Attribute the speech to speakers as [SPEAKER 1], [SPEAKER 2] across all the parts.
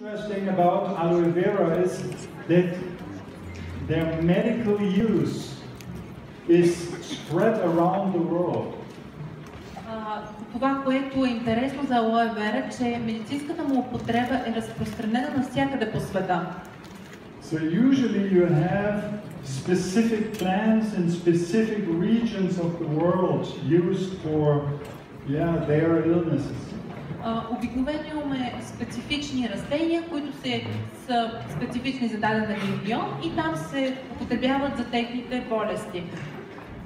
[SPEAKER 1] Interesting about aloe vera is that their medical use is spread around the world.
[SPEAKER 2] Това, което е интересно за Aloe Vera, че медицинската му употреба е разпространена навсякъде по света.
[SPEAKER 1] So usually you have specific plants in specific regions of the world used for their illnesses.
[SPEAKER 2] Обикновено имаме специфични растения, които са специфични за даден регион и там се употребяват за техните болести.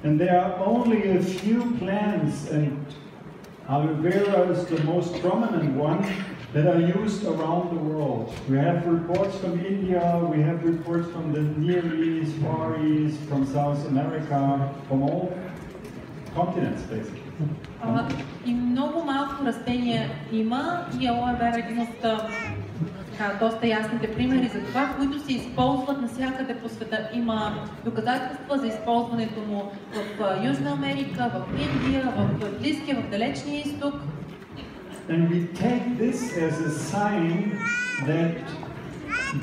[SPEAKER 1] And there are only a few plants, and aloe vera is the most prominent one, that are used around the world. We have reports from India, we have reports from the Near East, Far East, from South America, from all continents basically.
[SPEAKER 2] И много малко растения има и Aloe Vera е един от доста ясните примери за това, които се използват навсякъде по света. Има доказателства за използването му в Южна Америка, в Индия, в Близкия, в Далечния изток.
[SPEAKER 1] And we take this as a sign that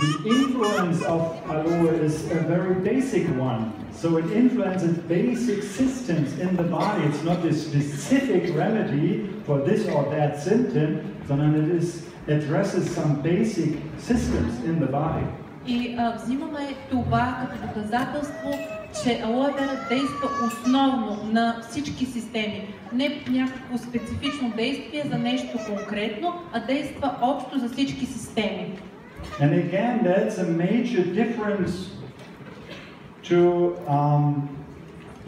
[SPEAKER 1] the influence of aloe is a very basic one. So it influences basic systems in the body. It's not a specific remedy for this or that symptom, sondern it addresses some basic systems in the body.
[SPEAKER 2] И взимаме това като доказателство, че Aloe Vera действа основно на всички системи. Не някакво специфично действие за нещо конкретно, а действа общо за всички системи.
[SPEAKER 1] And again, that's a major difference to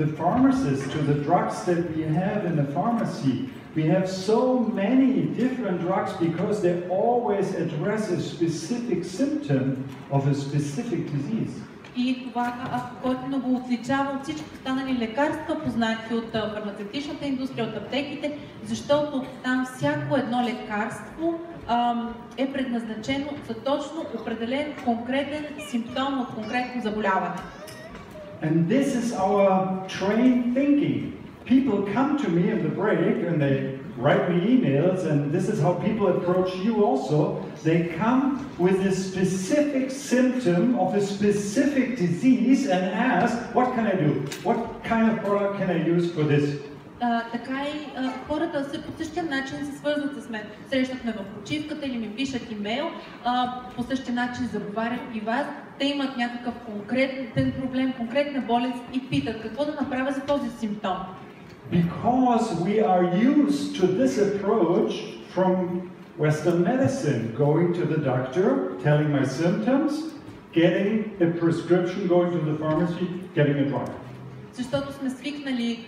[SPEAKER 1] the pharmacists, to the drugs that we have in the pharmacy. We have so many different drugs because they always address a specific symptom of a specific disease.
[SPEAKER 2] И това, което го отличава от всички останали лекарства, познати от фармацевтичната индустрия, от аптеките, защото там всяко едно лекарство е предназначено за точно определен конкретен симптом от конкретно заболяване.
[SPEAKER 1] And this is our trained thinking. People come to me in the break and they write me emails, and this is how people approach you also. They come with a specific symptom of a specific disease and ask, what can I do? What kind of product can I use for this?
[SPEAKER 2] Така и хората по същия начин се свързват с мен. Срещат ме в почивката или ми пишат имейл, по същия начин заговарят и вас. Те имат някакъв конкретен проблем, конкретна болест и питат какво да направя за този симптом.
[SPEAKER 1] Because we are used to this approach from Western medicine, going to the doctor, telling my symptoms, getting a prescription, going to the pharmacy, getting a drug.
[SPEAKER 2] Защото сме свикнали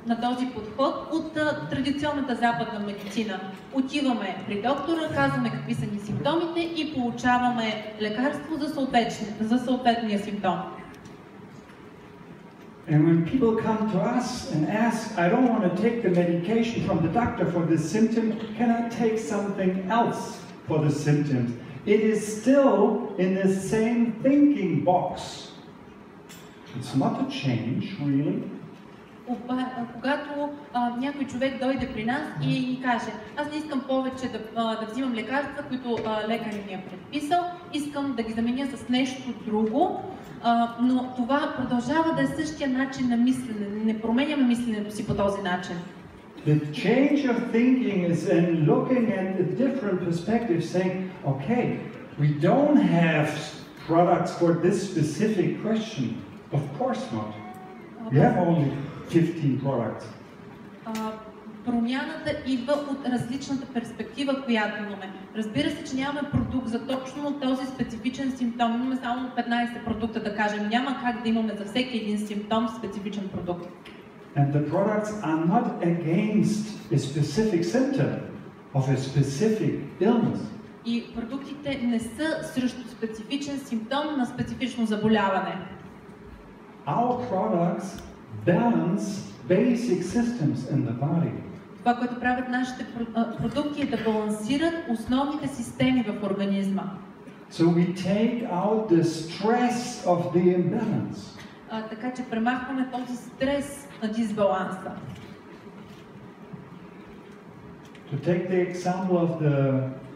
[SPEAKER 2] на този подход от традиционната западна медицина. Отиваме при доктора, казваме какви са ни симптомите и получаваме лекарство за съответния симптом.
[SPEAKER 1] And when people come to us and ask, I don't want to take the medication from the doctor for this symptom, can I take something else for the symptoms? It is still in the same thinking box. It's not a change, really.
[SPEAKER 2] Когато някой човек дойде при нас и ни каже, аз не искам повече да взимам лекарства, които лекарят ми е предписал, искам да ги заменя с нещо друго, но това продължава да е същия начин на мислене, не променяме мисленето си по този начин.
[SPEAKER 1] The change of thinking is in looking at a different perspective, saying, okay, we don't have products for this specific question. Of course not. We have only 15 products.
[SPEAKER 2] Промяната идва от различната перспектива, която имаме. Разбира се, че нямаме продукт за точно този специфичен симптом. Имаме само 15 продукта, да кажем. Няма как да имаме за всеки един симптом специфичен продукт.
[SPEAKER 1] And the products are not against a specific symptom of a specific illness.
[SPEAKER 2] И продуктите не са срещу специфичен симптом на специфично заболяване.
[SPEAKER 1] Our products balance basic systems in the body.
[SPEAKER 2] Това, което правят нашите продукти е да балансират основните системи в организма.
[SPEAKER 1] So we take out the stress of the imbalance.
[SPEAKER 2] Така че премахваме този стрес на дисбаланса.
[SPEAKER 1] To take the example of the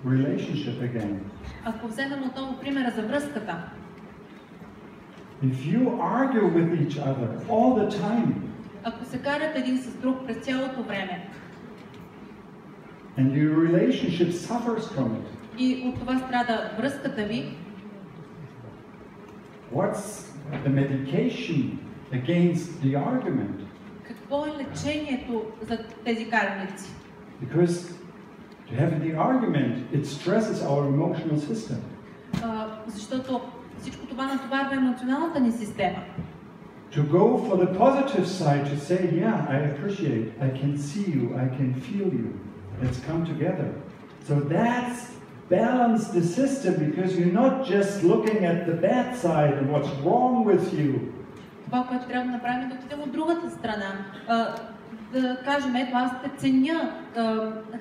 [SPEAKER 1] relationship again.
[SPEAKER 2] Ако вземем отново примера за връзката,
[SPEAKER 1] if you argue with each other all the time,
[SPEAKER 2] ако се карате един с друг през цялото време,
[SPEAKER 1] and your relationship suffers from it,
[SPEAKER 2] и от това страда връзката ви,
[SPEAKER 1] what's the medication against the argument?
[SPEAKER 2] какво е лечението за тези караници?
[SPEAKER 1] Because to have the argument, it stresses our emotional system.
[SPEAKER 2] Защото всичко това натоварва емоционалната ни система.
[SPEAKER 1] To go for the positive side, to say, yeah, I appreciate, I can see you, I can feel you, let's come together. So that's balance the system, because you're not just looking at the bad side and what's wrong with you.
[SPEAKER 2] Това, което трябва да направим, да отидем от другата страна. Да кажем, ето аз те ценя,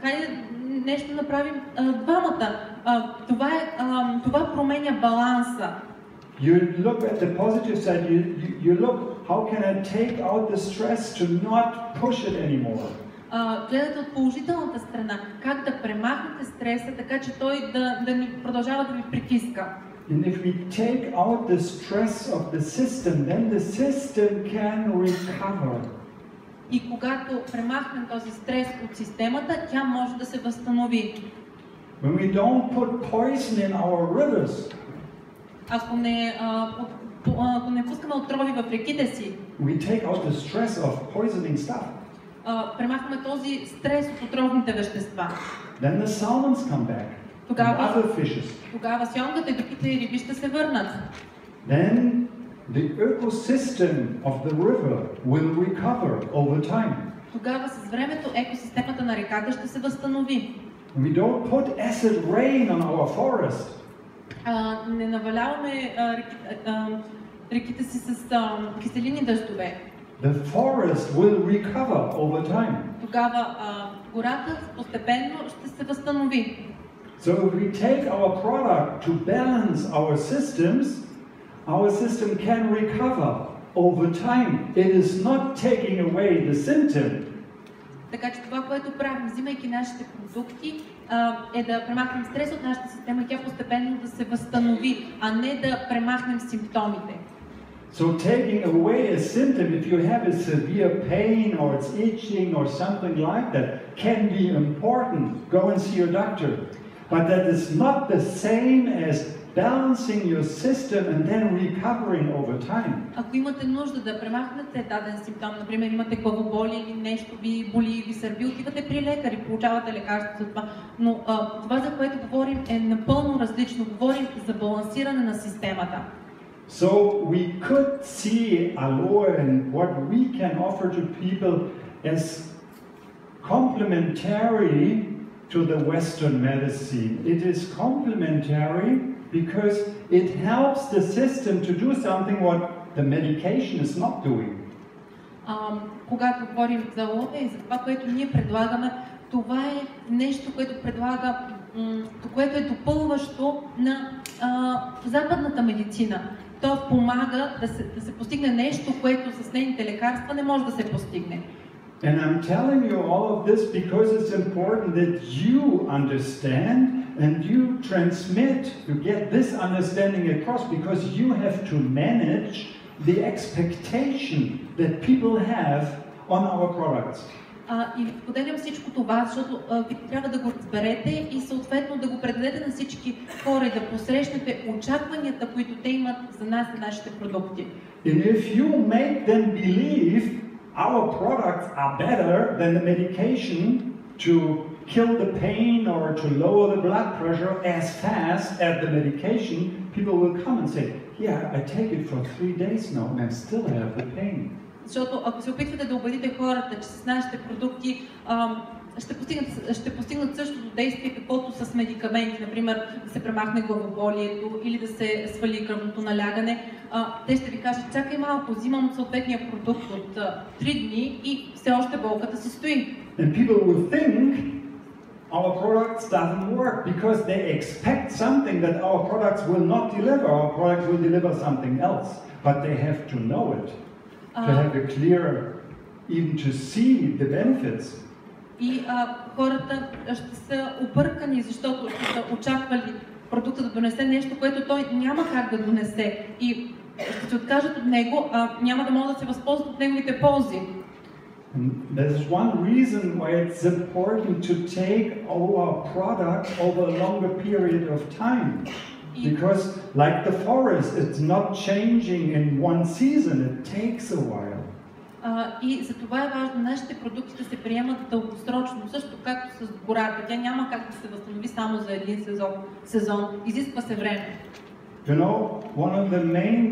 [SPEAKER 2] хайде нещо направим двамата. Това променя баланса.
[SPEAKER 1] You look at the positive side, you look, how can I take out the stress to not push it anymore?
[SPEAKER 2] Гледате от положителната страна, как да премахнете стреса, така че той да ни продължава да ви притиска.
[SPEAKER 1] And if we take out the stress of the system, then the system can recover.
[SPEAKER 2] И когато премахнем този стрес от системата, тя може да се възстанови.
[SPEAKER 1] When we don't put poison in our rivers,
[SPEAKER 2] ако не пускаме отрови в реките си,
[SPEAKER 1] we take out the stress of poisoning stuff.
[SPEAKER 2] Премахваме този стрес от отровните вещества.
[SPEAKER 1] Then the salmons come back. And other fishes.
[SPEAKER 2] Тогава сьомгата и другите риби ще се върнат.
[SPEAKER 1] Then the ecosystem of the river will recover over time.
[SPEAKER 2] Тогава с времето екосистемата на реката ще се възстанови.
[SPEAKER 1] We don't put acid rain on our forest.
[SPEAKER 2] Не наваляваме реките си с киселини дъждове.
[SPEAKER 1] The forest will recover over time.
[SPEAKER 2] Тогава гората постепенно ще се възстанови.
[SPEAKER 1] So if we take our product to balance our system can recover over time. It is not taking away the symptom.
[SPEAKER 2] Така че това, което правим, взимайки нашите продукти, е да премахнем стрес от нашата система и тя постепенно да се възстанови, а не да премахнем симптомите.
[SPEAKER 1] So taking away a symptom, if you have a severe pain or it's itching or something like that, can be important. Go and see your doctor. But that is not the same as balancing your system and then recovering over time.
[SPEAKER 2] Ако имате нужда да премахнете даден симптом, например имате главоболие или нещо ви боли, ви сърби, отивате при лекар и получавате лекарство за това. Но това, за което говорим, е напълно различно. Говорим за балансиране на системата.
[SPEAKER 1] So we could see Aloe and what we can offer to people as complementary to the Western medicine. It is complementary because it helps the system to do something what the medication is not doing.
[SPEAKER 2] Когато говорим за Aloe и за това, което ние предлагаме, това е нещо, което е допълващо на западната медицина. То помага да се постигне нещо, което с нейните лекарства не може да се постигне.
[SPEAKER 1] And I'm telling you all of this because it's important that you understand and you transmit, you get this understanding across, because you have to manage the expectation that people have on our products.
[SPEAKER 2] И поделям всичко това, защото ви трябва да го разберете и съответно да го предадете на всички хора и да посрещнете очакванията, които те имат за нас и нашите продукти.
[SPEAKER 1] And if you make them believe our products are better than the medication to kill the pain or to lower the blood pressure as fast as the medication, people will come and say, yeah, I take it for 3 days now and I still have the pain.
[SPEAKER 2] Защото ако се опитвате да убедите хората, че с нашите продукти ще постигнат същото действие, каквото с медикаменти, например да се премахне главоболието или да се свали кръвното налягане, те ще ви кажат, чакай малко, взимам съответния продукт от 3 дни и все още болката си стои.
[SPEAKER 1] And people will think our products doesn't work because they expect something that our products will not deliver. Our products will deliver something else, but they have to know it. To have a clear, even to see the benefits.
[SPEAKER 2] И хората ще са объркани, защото са очаквали продукта да донесе нещо, което той няма как да донесе и ще се откажат от него, няма да могат да се възползват от неговите ползи.
[SPEAKER 1] There's one reason why it's important to take our product over a longer period of time. Because like the forest, it's not changing in one season, it takes a while.
[SPEAKER 2] И за това е важно нашите продукти да се приемат дългосрочно, също както с гората. Тя няма как да се възстанови само за един сезон. Изисква се време.
[SPEAKER 1] You know, one of the main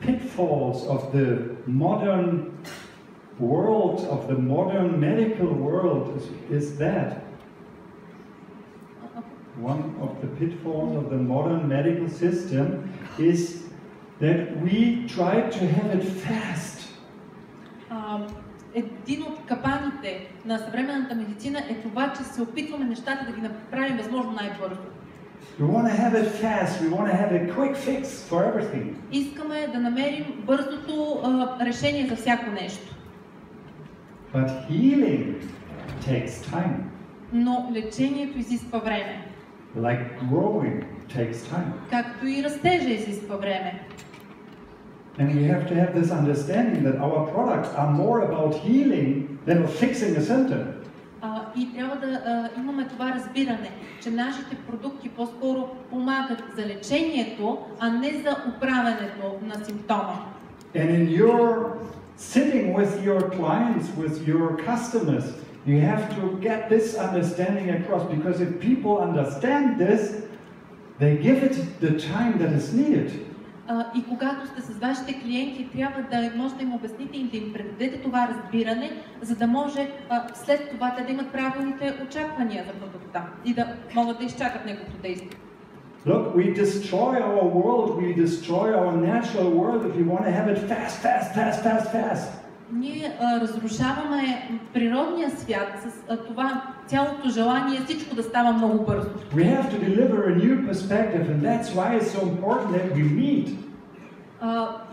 [SPEAKER 1] pitfalls of the modern world, of the modern medical world is that. One of the pitfalls of the modern medical system is that we try to have it fast.
[SPEAKER 2] Един от капаните на съвременната медицина е това, че се опитваме нещата да ги направим възможно най-бързо.
[SPEAKER 1] We want to have it fast. We want to have a quick fix for everything.
[SPEAKER 2] Искаме да намерим бързото решение за всяко нещо.
[SPEAKER 1] But healing takes time.
[SPEAKER 2] Но лечението изисква време.
[SPEAKER 1] Like growing takes time.
[SPEAKER 2] Както и растежа изисква време.
[SPEAKER 1] And we have to have this understanding that our products are more about healing than of fixing a symptom.
[SPEAKER 2] И трябва да имаме това разбиране, че нашите продукти по-скоро помагат за лечението, а не за оправянето на симптома.
[SPEAKER 1] And in your sitting with your clients, with your customers, you have to get this understanding across, because if people understand this, they give it the time that is needed.
[SPEAKER 2] И когато сте с вашите клиенти, трябва да може да им обясните и да им предадете това разбиране, за да може след това те да имат правилните очаквания за продукта и да могат да изчакат неговото действие.
[SPEAKER 1] Look, we destroy our world, we destroy our natural world if you want to have it fast.
[SPEAKER 2] Ние разрушаваме природния свят с това цялото желание всичко да става много бързо.
[SPEAKER 1] We have to deliver a new perspective, and that's why it's so important that we meet.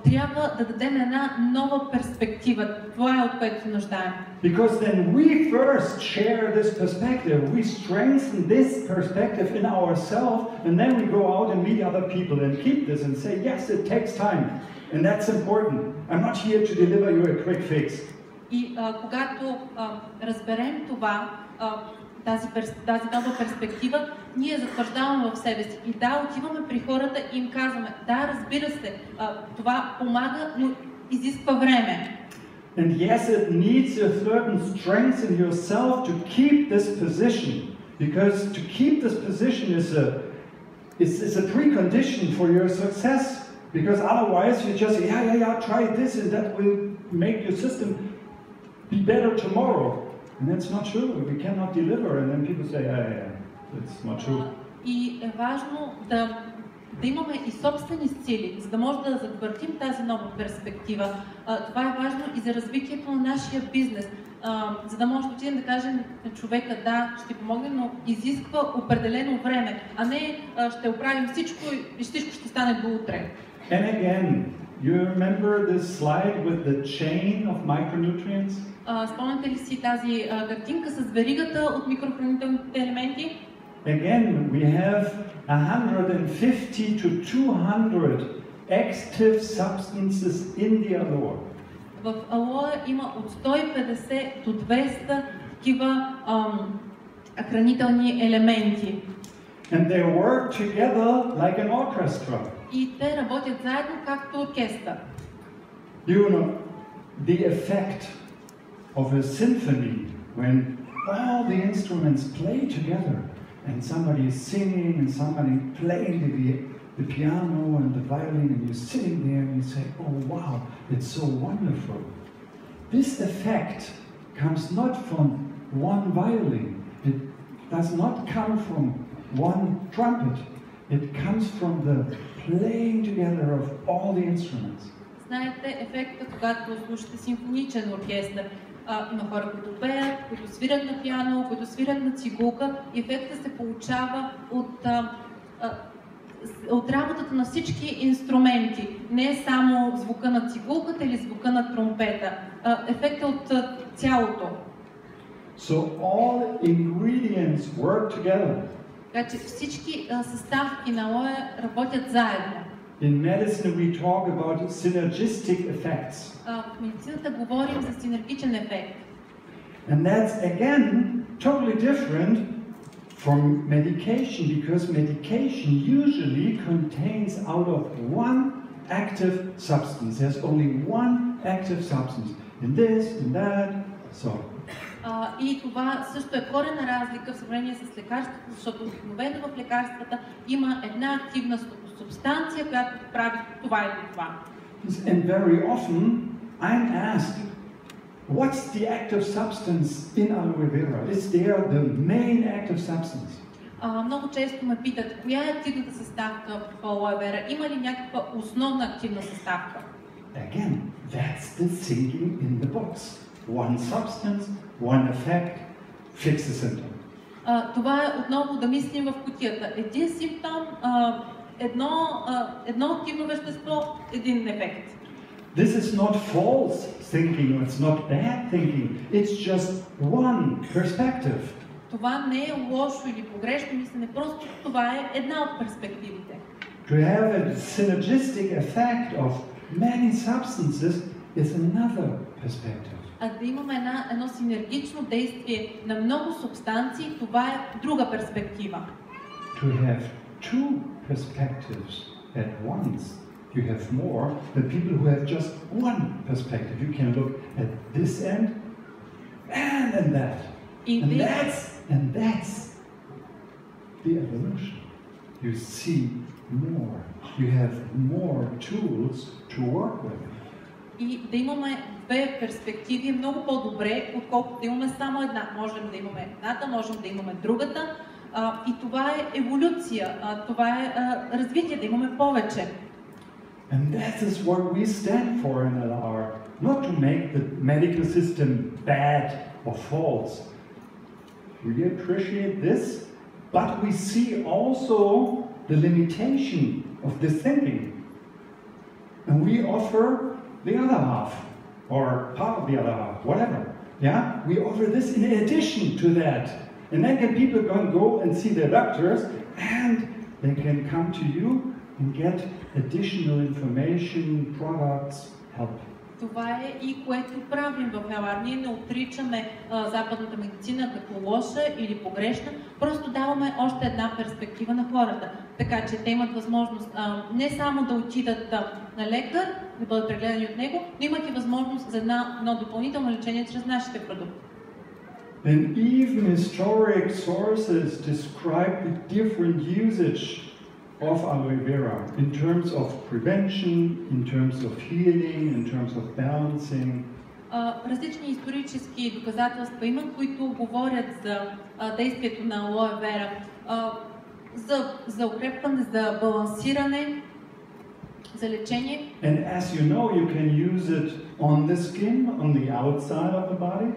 [SPEAKER 2] Трябва да дадем една нова перспектива. Това е от което се нуждаем.
[SPEAKER 1] Because then we first share this perspective, we strengthen this perspective in ourselves, and then we go out and meet other people and keep this and say, yes, it takes time, and that's important. I'm not here to deliver you a quick fix.
[SPEAKER 2] И когато разберем това, тази нова перспектива, ние затвърждаваме в себе си. И да, отиваме при хората и им казваме, да, разбира се, това помага, но изисква време.
[SPEAKER 1] And yes, it needs a certain strength in yourself to keep this position, because to keep this position is a precondition for your success. Because otherwise you just say, yeah, try this and that will make your system be better tomorrow. And that's not true. We cannot deliver. And then people say, yeah, it's not true.
[SPEAKER 2] И е важно да имаме и собствени сили, за да може да затвърдим тази нова перспектива. Това е важно и за развитието на нашия бизнес. За да може да отидем да кажем на човека, да, ще помогнем, но изисква определено време, а не ще оправим всичко и всичко ще стане до утре.
[SPEAKER 1] And again, you remember this slide with the chain of micronutrients?
[SPEAKER 2] Спомняте ли си тази картинка с веригата от микрохранителните елементи?
[SPEAKER 1] Again, we have 150 to 200 active substances in the aloe.
[SPEAKER 2] В Aloe има от 150 до 200 такива хранителни елементи.
[SPEAKER 1] And they work together like an orchestra.
[SPEAKER 2] И те работят заедно както оркестър.
[SPEAKER 1] You know, the effect of a symphony when all the instruments play together and somebody is singing and somebody playing the piano and the violin, and you're sitting there and you say, oh wow, it's so wonderful. This effect comes not from one violin. It does not come from one trumpet. It comes from the playing together of all the instruments.
[SPEAKER 2] Знаете ефекта, когато слушате симфоничен оркестър. Има хора, които пеят, които свирят на пиано, които свирят на цигулка. Ефектът се получава от работата на всички инструменти. Не е само звука на цигулката или звука на тромпета. Ефектът от цялото.
[SPEAKER 1] So all ingredients work together.
[SPEAKER 2] Така че всички съставки на алоe работят заедно.
[SPEAKER 1] In medicine we talk about synergistic effects.
[SPEAKER 2] В медицината говорим за синергичен ефект.
[SPEAKER 1] And that's again totally different from medication, because medication usually contains out of one active substance. There's only one active substance. In this, in that, so.
[SPEAKER 2] И това също е коренна разлика в сравнение с лекарствата, защото обикновено в лекарствата има една активна субстанция, която прави това и това.
[SPEAKER 1] And very often I'm asked, what's the active substance in Aloe Vera? Is there the main active substance?
[SPEAKER 2] Много често ме питат, коя е активната съставка в Aloe Vera? Има ли някаква основна активна съставка?
[SPEAKER 1] Again, that's the thinking in the box. One substance, one effect, fix the symptom.
[SPEAKER 2] Това е отново да мислим в кутията. Един симптом, едно активно вещество, един ефект.
[SPEAKER 1] This is not false thinking, it's not bad thinking, it's just one perspective.
[SPEAKER 2] Това не е лошо или погрешно мислене, просто това е една от перспективите.
[SPEAKER 1] To have a synergistic effect of many substances is another perspective.
[SPEAKER 2] А да имаме едно синергично действие на много субстанции, това е друга перспектива.
[SPEAKER 1] To have two perspectives at once, you have more than people who have just one perspective. You can look at this end and that. And that's the evolution. You see more. You have more tools to work with.
[SPEAKER 2] И да имаме две перспективи е много по-добре, отколкото да имаме само една. Можем да имаме едната, можем да имаме другата. И това е еволюция, това е развитие, да имаме повече.
[SPEAKER 1] And that is what we stand for in Aloe. Not to make the medical system bad or false. We appreciate this, but we see also the limitation of this thinking. And we offer the other half, or part of the other half, whatever. Yeah, we offer this in addition to that. And then people can go and see their doctors, and they can come to you and get additional information, products, help.
[SPEAKER 2] Това е и което правим в Aloe. Ние не отричаме западната медицина като лоша или погрешна, просто даваме още една перспектива на хората. Така че те имат възможност не само да отидат на лекар, да бъдат прегледани от него, но имат и възможност за едно допълнително лечение чрез нашите продукти.
[SPEAKER 1] And even historic sources describe the different usage of Aloe Vera in terms of prevention, in terms of healing, in terms of balancing.
[SPEAKER 2] Различни исторически доказателства има, които говорят за действието на Aloe Vera, за укрепване, за балансиране, за лечение.
[SPEAKER 1] And as you know, you can use it on the skin, on the outside of the body.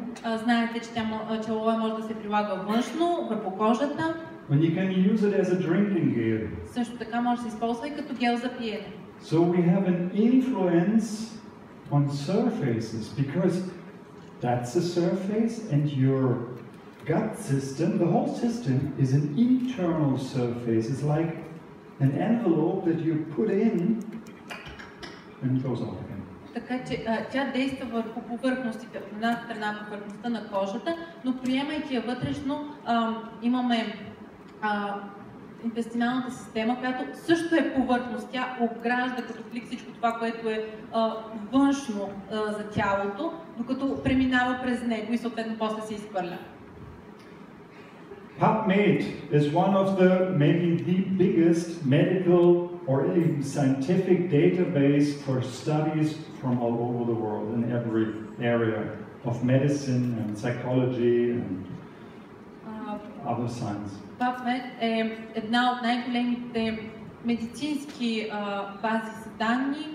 [SPEAKER 2] Знаете, че Aloe може да се прилага външно, върху кожата.
[SPEAKER 1] And you can use it as a drinking gel.
[SPEAKER 2] Също така може да се използва и като гел за пиене.
[SPEAKER 1] So we have an influence on surfaces because that's the surface and your gut system, the whole system is an internal surface. It's like an envelope that you put in and it goes out again.
[SPEAKER 2] Така че тя действа върху повърхностите. От една страна повърхността на кожата, но приемайки я вътрешно, имаме интестиналната система, която също е повърхност. Тя обгражда като плик всичко това, което е външно за тялото, докато преминава през него и съответно после се изхвърля. PubMed
[SPEAKER 1] is one of the maybe the biggest medical or even scientific database for studies from all over the world in every area of medicine and psychology and other science.
[SPEAKER 2] PubMed е една от най-големите медицински бази за данни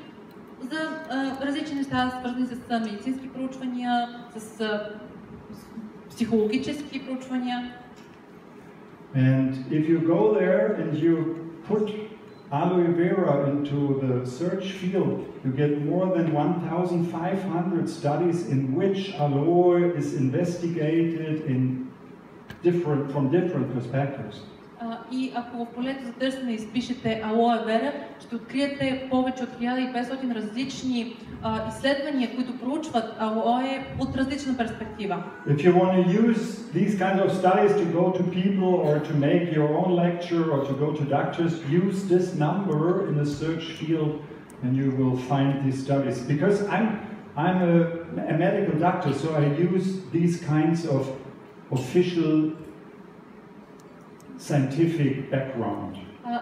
[SPEAKER 2] за различни неща, свързани с медицински проучвания, с психологически проучвания.
[SPEAKER 1] And if you go there and you put Aloe Vera into the search field, you get more than 1,500 studies in which aloe is investigated in from different perspectives.
[SPEAKER 2] И ако в полето за търсене изпишете Aloe Vera, ще откриете повече от 1500 различни изследвания, които проучват Aloe от различна перспектива.
[SPEAKER 1] If you want to use these kinds of studies to go to people or to make your own lecture or to go to doctors, use this number in the search field and you will find these studies. Because I'm a medical doctor, so I use these kinds of official scientific background.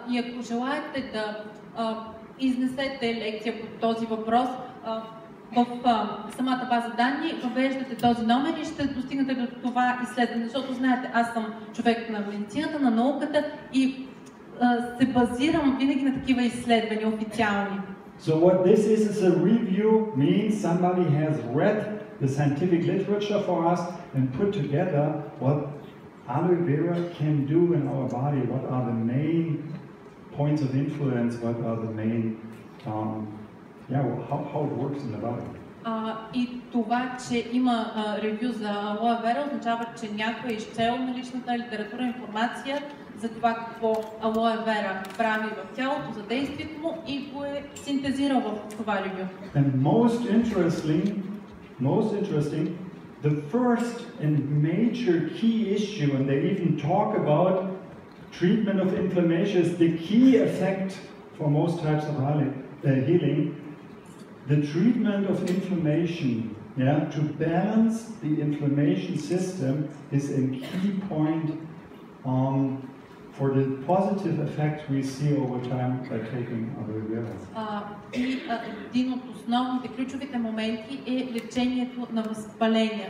[SPEAKER 2] И ако желаете да изнесете лекция по този въпрос, в самата база данни въвеждате този номер и ще достигнете до това изследване, защото знаете, аз съм човек на медицината, на науката и се базирам винаги на такива изследвания официални.
[SPEAKER 1] So what this is a review, means somebody has read the scientific literature for us and put together what Aloe Vera can do in our body, what are the main points of influence, what are the main, how it works in the body.
[SPEAKER 2] И това, че има ревю за Aloe Vera, означава, че някой е изчел наличната литература, информация за това какво Aloe Vera прави в тялото, за действието му и го е синтезирал в това ревю.
[SPEAKER 1] And most interesting, the first and major key issue, and they even talk about treatment of inflammation, is the key effect for most types of healing. The treatment of inflammation, to balance the inflammation system, is a key point for the positive effect we see over time by taking Aloe Vera.
[SPEAKER 2] И един от основните ключовите моменти е лечението на възпаления.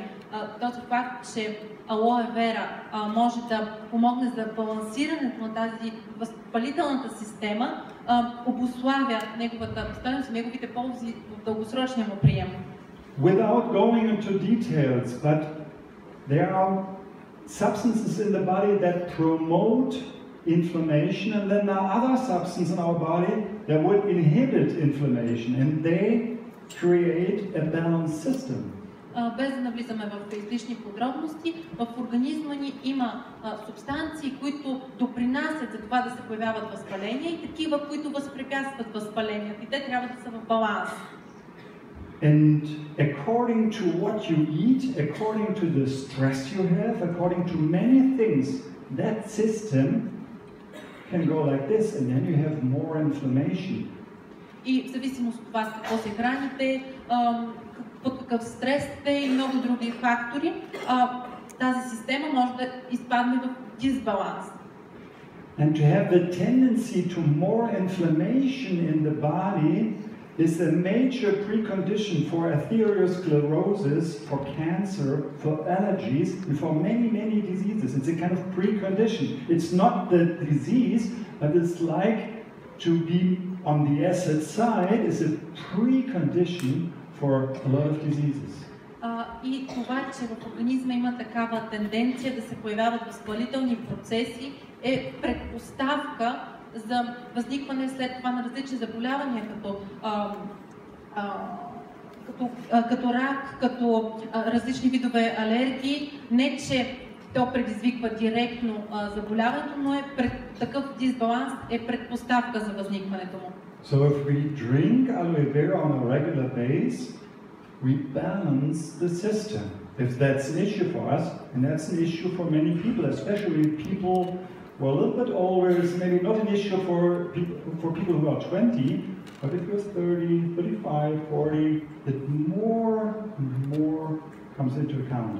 [SPEAKER 2] Този факт, че Aloe Vera може да помогне за балансирането на тази възпалителната система, обуславя неговата стойност и неговите ползи в дългосрочния му прием.
[SPEAKER 1] Without going into details, but there are substances in the body that promote inflammation, and then there are other substances in our body that would inhibit inflammation, and they create a balanced system.
[SPEAKER 2] Без да навлизаме в излишни подробности, в организма ни има субстанции, които допринасят за това да се появяват възпаления и такива, които възпрепятстват възпаленията. И те трябва да са в баланс.
[SPEAKER 1] And according to what you eat, according to the stress you have, according to many things, that system can go like this, and then you have more inflammation.
[SPEAKER 2] И в зависимост от това с какво се храните, под какъв стрес сте и много други фактори, тази система може да изпадне в дисбаланс.
[SPEAKER 1] And to have the tendency to more inflammation in the body is a major precondition for atherosclerosis, for cancer, for allergies, and for many, many diseases. It's a kind of precondition. It's not the disease, but it's like to be on the acid side is a precondition for a lot of diseases.
[SPEAKER 2] И това, че в организма има такава тенденция да се появяват възпалителни процеси, е предпоставка за възникване след това на различни заболявания, като рак, като различни видове алергии. Не, че то предизвиква директно заболяването, но такъв дисбаланс е предпоставка за възникването му.
[SPEAKER 1] So if we drink Aloe Vera on a regular basis, we balance the system. If that's an issue for us, and that's an issue for many people, especially people who are a little bit older, it's maybe not an issue for people who are 20, but if you're 30, 35, 40, it more and more comes into account.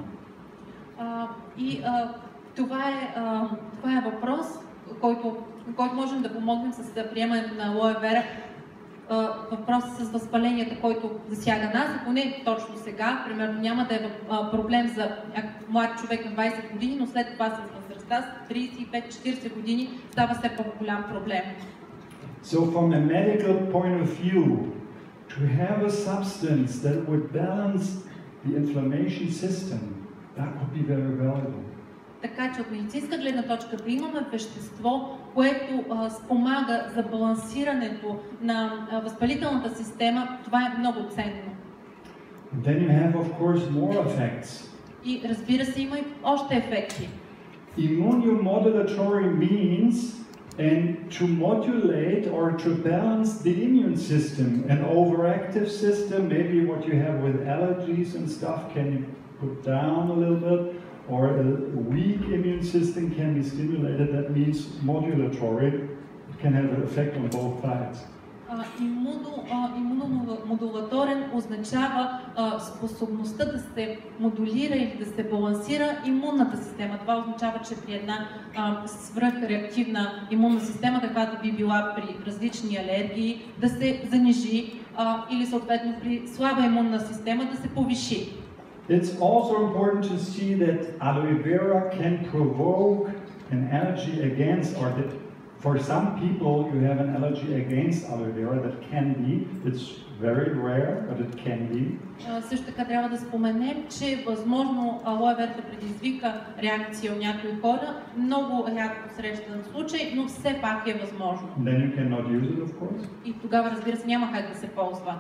[SPEAKER 2] Това е въпрос, който можем да помогнем с приемането на Aloe Vera. Въпрос с възпаленията, който засяга нас, ако не точно сега, примерно няма да е проблем за млад човек на 20 години, но след това с възрастта, с 35-40 години, става все по-голям проблем.
[SPEAKER 1] So from a medical point of view, to have a substance that would balance the inflammation system, that would be very valuable.
[SPEAKER 2] Така че от медицинска гледна точка да имаме вещество, което спомага за балансирането на възпалителната система, това е много ценно.
[SPEAKER 1] And then you have, of course, more effects.
[SPEAKER 2] И разбира се, има и още ефекти.
[SPEAKER 1] Immunomodulatory means and to modulate or to balance the immune system. An overactive system, maybe what you have with allergies and stuff, can you put down a little bit, or a weak immune system can be stimulated. That means modulatory. It can have an effect on both sides.
[SPEAKER 2] Имуномодулаторен означава способността да се модулира или да се балансира имунната система. Това означава, че при една свръхреактивна имунна система, каквато би била при различни алергии, да се занижи или съответно при слаба имунна система да се повиши.
[SPEAKER 1] It's also important to see that aloe vera can provoke an allergy against, or that for some people you have an allergy against aloe vera. That can be. It's very rare, but it can be.
[SPEAKER 2] Също така трябва да споменем, че е възможно алоe вера да предизвика реакция у някои хора. Много рядко срещан случай, но все пак е възможно.
[SPEAKER 1] Then you cannot use it, of course.
[SPEAKER 2] И тогава, разбира се, няма как да се ползва.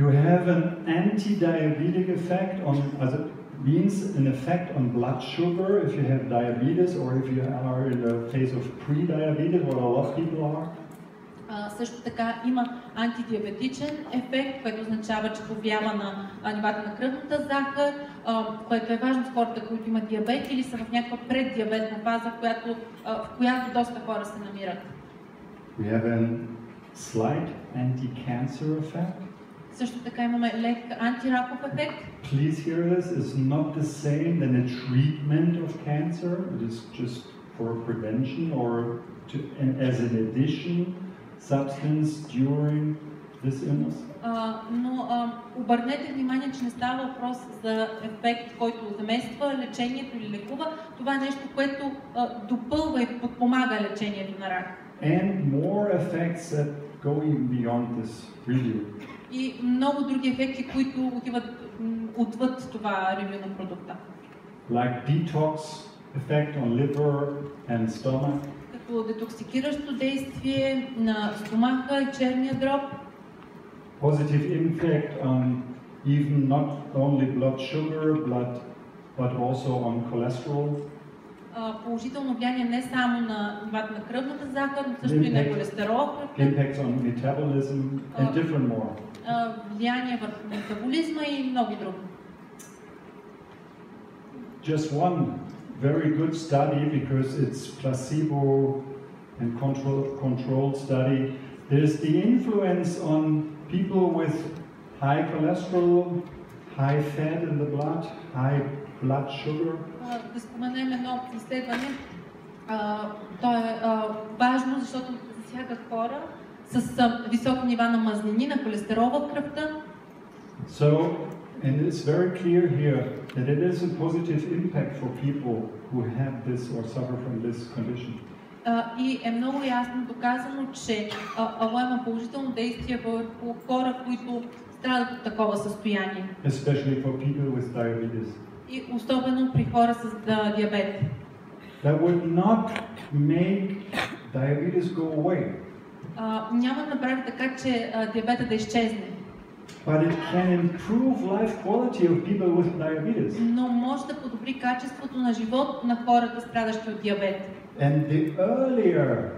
[SPEAKER 1] You have an anti-diabetic effect on, as it means an effect on blood sugar if you have diabetes or if you are in the phase of pre-diabetes, what a lot of people are.
[SPEAKER 2] Също така има антидиабетичен ефект, което означава, че повлиява на нивата на кръвната захар, което е важно с хората, които имат диабет или са в някаква преддиабетна фаза, в която доста хора се намират.
[SPEAKER 1] We have a slight anti-cancer effect.
[SPEAKER 2] Също така имаме лек антираков ефект.
[SPEAKER 1] Please hear this, it's not the same than a treatment of cancer. It is just for prevention or as an addition substance during this illness.
[SPEAKER 2] Но обърнете внимание, че не става въпрос за ефект, който замества лечението или лекува. Това е нещо, което допълва и подпомага лечението на рак.
[SPEAKER 1] And more effects that go even beyond this review.
[SPEAKER 2] И много други ефекти, които отиват отвъд това ревю на продукта.
[SPEAKER 1] Like detox effect on liver and stomach.
[SPEAKER 2] Като детоксикиращо действие на стомаха и черния дроб.
[SPEAKER 1] Positive impact on even not only blood sugar, but also on cholesterol.
[SPEAKER 2] Положително влияние не само на нивата на кръвната захар, но също и на холестерол.
[SPEAKER 1] Impacts on metabolism and different more.
[SPEAKER 2] Влияние върху метаболизма и много други.
[SPEAKER 1] Just one very good study, because it's placebo and controlled study. There's the influence on people with high cholesterol, high fat in the blood, high blood sugar.
[SPEAKER 2] Да споменем едно изследване. То е важно, защото засяга хора с високи нива на мазнини, на холестерол в кръвта.
[SPEAKER 1] So, and it's very clear here that it is a positive impact for people who have this or suffer from this condition.
[SPEAKER 2] И е много ясно доказано, че алоe има положително действие върху хора, които страдат от такова състояние.
[SPEAKER 1] Especially for people with diabetes.
[SPEAKER 2] И особено при хора с диабет.
[SPEAKER 1] That would not make diabetes go away.
[SPEAKER 2] Няма да направи така, че диабета да изчезне.
[SPEAKER 1] But it can improve life quality of people with diabetes.
[SPEAKER 2] Но може да подобри качеството на живот на хората, страдащи от диабет.
[SPEAKER 1] And the earlier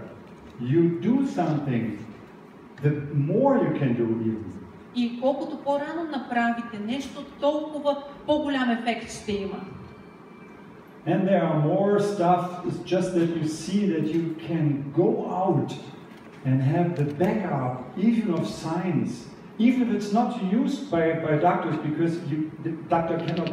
[SPEAKER 1] you do something, the more you can do even.
[SPEAKER 2] И колкото по-рано направите нещо, толкова по-голям ефект ще има.
[SPEAKER 1] And there are more stuff. It's just that you see that you can go out and have the backup even of science, even if it's not used by doctors, because the doctor cannot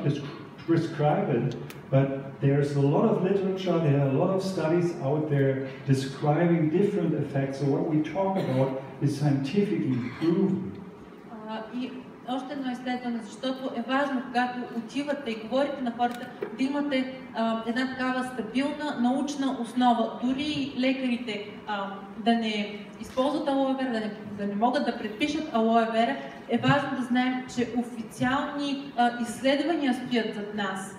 [SPEAKER 1] prescribe it. But there's a lot of literature, there are a lot of studies out there describing different effects. So what we talk about is scientifically proven.
[SPEAKER 2] И още едно изследване, защото е важно, когато отивате и говорите на хората, да имате една такава стабилна научна основа. Дори лекарите да не използват алоe вера, да не могат да предпишат алоe вера, е важно да знаем, че официални изследвания стоят зад нас.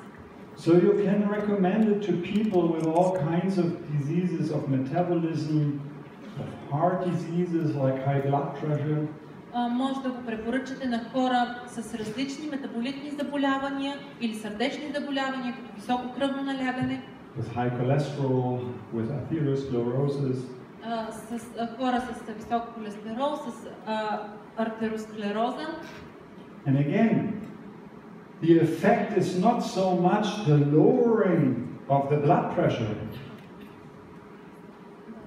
[SPEAKER 1] So you can recommend it to people with all kinds of diseases of metabolism, of heart diseases like high blood pressure.
[SPEAKER 2] Може да го препоръчате на хора с различни метаболитни заболявания или сърдечни заболявания, като високо кръвно налягане.
[SPEAKER 1] with high cholesterol, with atherosclerosis.
[SPEAKER 2] С хора с висок холестерол, с артеросклероза.
[SPEAKER 1] And again, the effect is not so much the lowering of the blood pressure.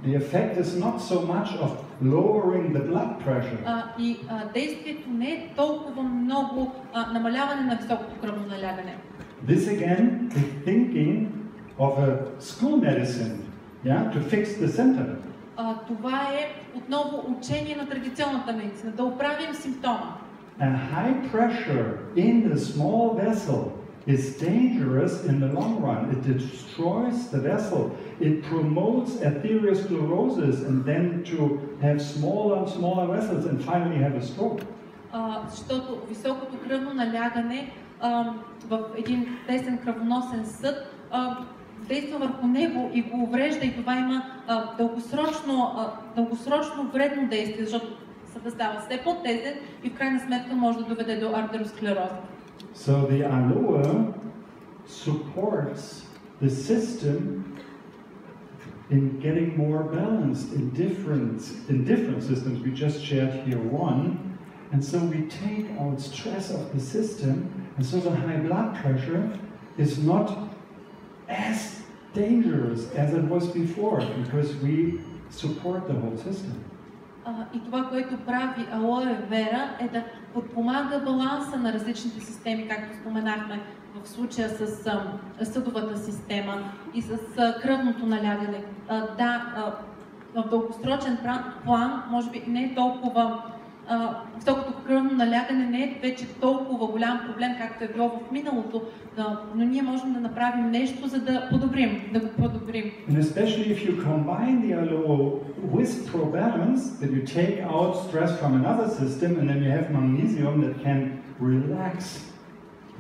[SPEAKER 1] The effect is not so much of lowering the blood pressure.
[SPEAKER 2] И действието не е толкова много намаляване на високото кръвно налягане.
[SPEAKER 1] This again is thinking of a school medicine, yeah, to fix the symptom.
[SPEAKER 2] Това е отново учение на традиционната медицина, да оправим симптома.
[SPEAKER 1] A high pressure in the small vessel is dangerous in the long run. It destroys the vessel. It promotes atherosclerosis and then to have smaller and smaller vessels and finally have a stroke.
[SPEAKER 2] Защото високото кръвно налягане в един тесен кръвоносен съд действа върху него и го уврежда, и това има дългосрочно вредно действие, защото съдът става все по-тесен и в крайна сметка може да доведе до артеросклероза.
[SPEAKER 1] So the Aloe supports the system in getting more balanced in different systems. We just shared here one, and so we take out stress of the system, and so the high blood pressure is not as dangerous as it was before because we support the whole system.
[SPEAKER 2] И това, което прави Aloe Vera, е да подпомага баланса на различните системи, както споменахме в случая с съдовата система и с кръвното налягане. В дългосрочен план, може би не е толкова високото кръвно налягане не е вече толкова голям проблем, както е било в миналото, но ние можем да направим нещо, за да го подобрим.
[SPEAKER 1] And especially if you combine the Aloe with ProBalance, that you take out stress from another system, and then you have magnesium that can relax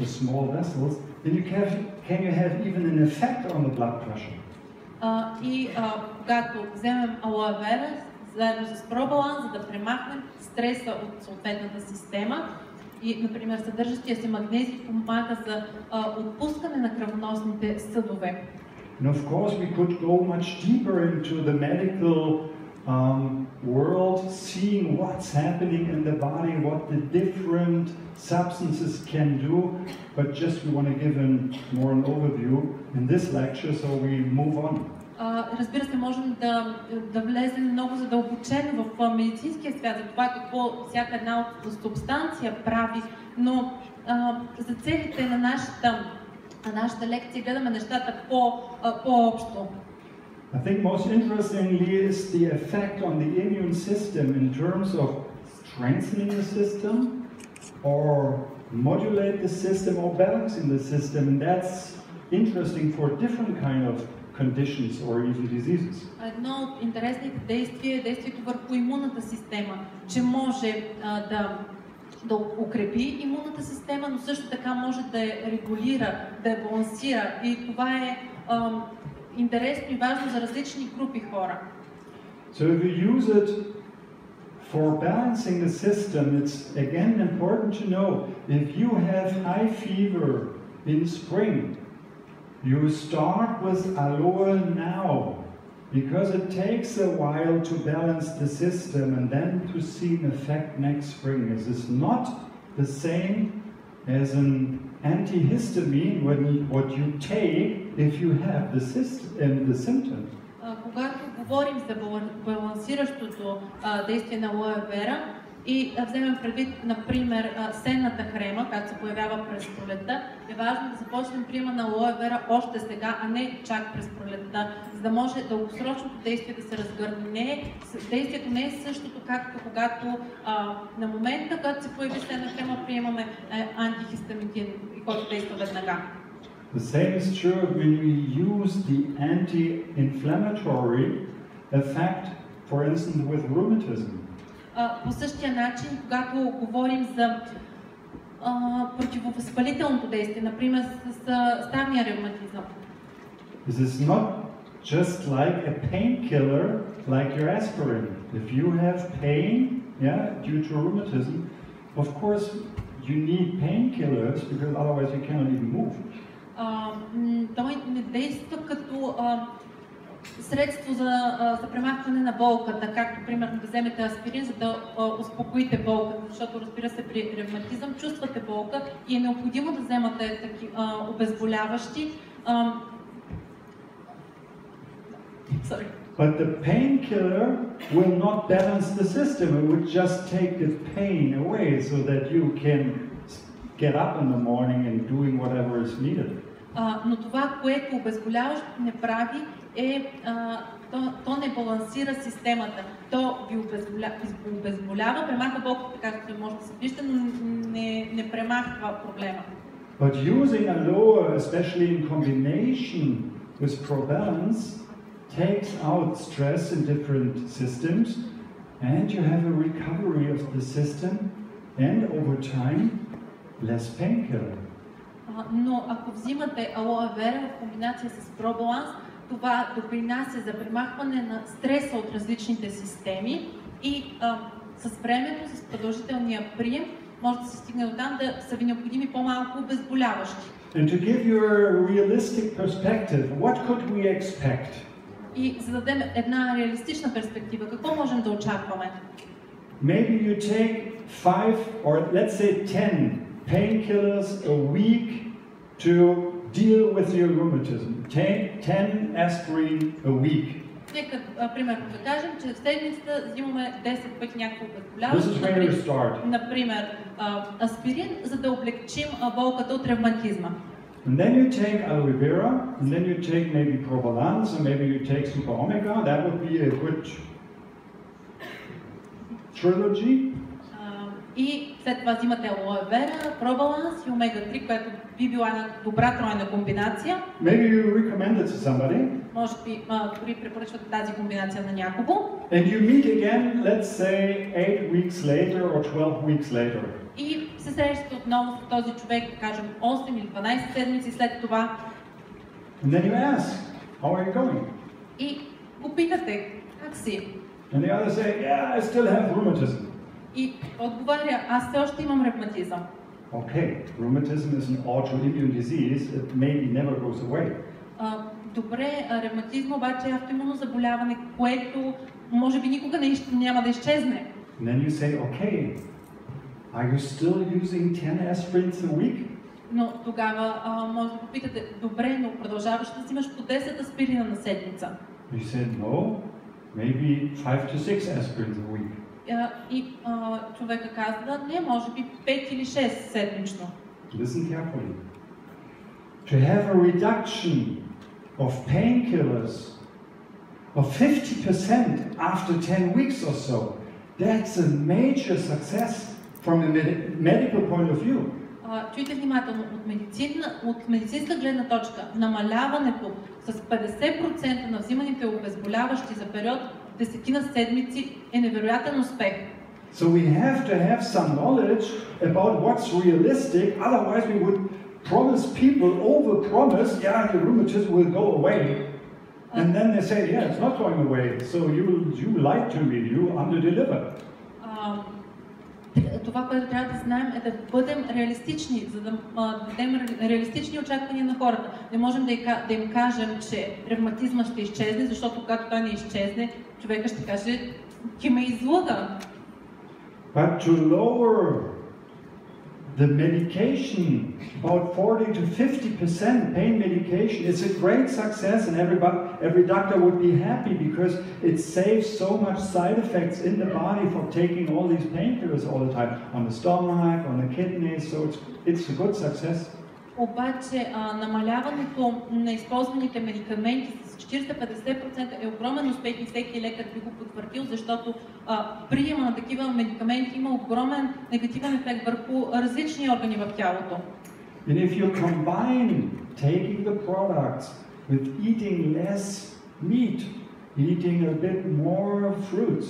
[SPEAKER 1] the small vessels, then you have even an effect on the blood pressure.
[SPEAKER 2] Когато вземем Aloe Vera заедно с ProBalance, за да премахнем стреса от съответната система и, например, съдържащия се магнезий помага за отпускане на кръвоносните съдове.
[SPEAKER 1] And of course we could go much deeper into the medical world, seeing what's happening in the body, what the different substances can do, but just we want to give more an overview in this lecture, so we move on.
[SPEAKER 2] Разбира се, можем да влезем много задълбочено в медицинския свят, за това какво всяка една от субстанция прави, но за целите на нашата лекция гледаме нещата по-общо.
[SPEAKER 1] I think most interestingly is the effect on the immune system in terms of strengthening the system or modulate the system or balancing the system, and that's interesting for different kind of conditions or even diseases.
[SPEAKER 2] Едно от интересните действия е действието върху имунната система, че може да укрепи имунната система, но също така може да я регулира, да я балансира, и това е интересно и важно за различни групи хора.
[SPEAKER 1] So if you use it for balancing the system, it's again important to know if you have high fever in spring, you start with Aloe now, because it takes a while to balance the system and then to see an effect next spring. This is not the same as an antihistamine, what you take if you have the symptoms.
[SPEAKER 2] Когато говорим за балансиращото действие на Aloe Vera и вземем предвид, например, сенната хрема, която се появява през пролетта, е важно да започнем приема на Aloe Vera още сега, а не чак през пролетта, за да може дългосрочното действие да се разгърне. Действието не е същото, както когато на момента, когато се появи сенна хрема, приемаме антихистамин, който действа веднага.
[SPEAKER 1] The same is true when we use the anti-inflammatory effect, for instance, with rheumatism.
[SPEAKER 2] По същия начин, когато говорим за противовъзпалителното действие, например с ставния ревматизъм.
[SPEAKER 1] This is not just like a painkiller, like your aspirin. If you have pain, due to rheumatism, of course you need painkillers because otherwise you cannot even move.
[SPEAKER 2] той не действа като средство за премахване на болката, както примерно да вземете аспирин, за да успокоите болката, защото разбира се при ревматизъм чувствате болка и е необходимо да вземате обезболяващи. Sorry.
[SPEAKER 1] But the painkiller will not balance the system. It would just take the pain away so that you can get up in the morning and doing whatever is needed.
[SPEAKER 2] Но това, което обезболяващото не прави, то не балансира системата. То ви обезболява, премахва болката, както може да се вижда, но не премахва проблема.
[SPEAKER 1] But using Aloe, especially in combination with ProBalance, takes out stress in different systems, and you have a recovery of the system, and over time, less painkiller.
[SPEAKER 2] Но ако взимате Aloe Vera в комбинация с ProBalance, това допринася за премахване на стреса от различните системи и с времето, с продължителния прием, може да се стигне до там да са ви необходими по-малко обезболяващи.
[SPEAKER 1] And to give you a realistic perspective, what could we expect?
[SPEAKER 2] И за да дадем една реалистична перспектива, какво можем да очакваме?
[SPEAKER 1] Maybe you take 5 or let's say 10 painkillers a week to deal with your rheumatism. 10 aspirin a week.
[SPEAKER 2] Нека, примерно, да кажем, че в седмицата взимаме 10 пъти някакво обезболяващо, например, аспирин, за да облегчим болката от ревматизма.
[SPEAKER 1] And then you take Aloe Vera, and then you take maybe ProBalance, and maybe you take Super Omega. That would be a good trilogy.
[SPEAKER 2] И след това взимате Aloe Vera, ProBalance и Omega 3, което би била една добра тройна комбинация.
[SPEAKER 1] Maybe you recommend it to somebody.
[SPEAKER 2] Може би дори препоръчвате тази комбинация на някого.
[SPEAKER 1] And you meet again, let's say 8 weeks later or 12 weeks later.
[SPEAKER 2] И се срещате отново с този човек, да кажем 8 или 12 седмици след това.
[SPEAKER 1] And then you ask, how are you going?
[SPEAKER 2] И го питате, как си?
[SPEAKER 1] And the other say, yeah, I still have rheumatism.
[SPEAKER 2] И отговаря, аз все още имам ревматизъм.
[SPEAKER 1] Okay, rheumatism is an autoimmune disease. It maybe never goes away.
[SPEAKER 2] Добре, ревматизъм обаче е автоимунно заболяване, което може би никога няма да изчезне.
[SPEAKER 1] And then you say, okay, are you still using 10 aspirins a week?
[SPEAKER 2] Но тогава може да попитате, добре, но продължаваш да взимаш по 10 аспирина на седмица.
[SPEAKER 1] You said, no, maybe 5 to 6 aspirins a week.
[SPEAKER 2] И човека казва, не, може би 5 или 6 седмично.
[SPEAKER 1] Listen carefully. To have a reduction of painkillers of 50% after 10 weeks or so, that's a major success from a medical point of view.
[SPEAKER 2] Чуйте внимателно, от медицинска гледна точка, намаляването с 50% на взиманите обезболяващи за период 10 седмици е невероятен успех.
[SPEAKER 1] So we have to have some knowledge about what's realistic, otherwise we would promise people, over-promise, yeah, the rheumatism will go away. And then they say, yeah, it's not going away, so you lied to me, you under-delivered.
[SPEAKER 2] Това, което трябва да знаем е да бъдем реалистични, за да дадем реалистични очаквания на хората. Не можем да им кажем, че ревматизма ще изчезне, защото когато той не изчезне, човека ще каже, че ме излъга.
[SPEAKER 1] But to lower the medication, about 40 to 50% pain medication, is a great success, and every doctor would be happy because it saves so much side effects in the body for taking all these painkillers all the time, on the stomach, on the kidneys, so it's a good success.
[SPEAKER 2] Обаче намаляването на използваните медикаменти с 40-50% е огромен успех и всеки лекар би го потвърдил, защото приема на такива медикаменти има огромен негативен ефект върху различни органи в тялото.
[SPEAKER 1] And if you combine taking the products with eating less meat, eating a bit more fruits,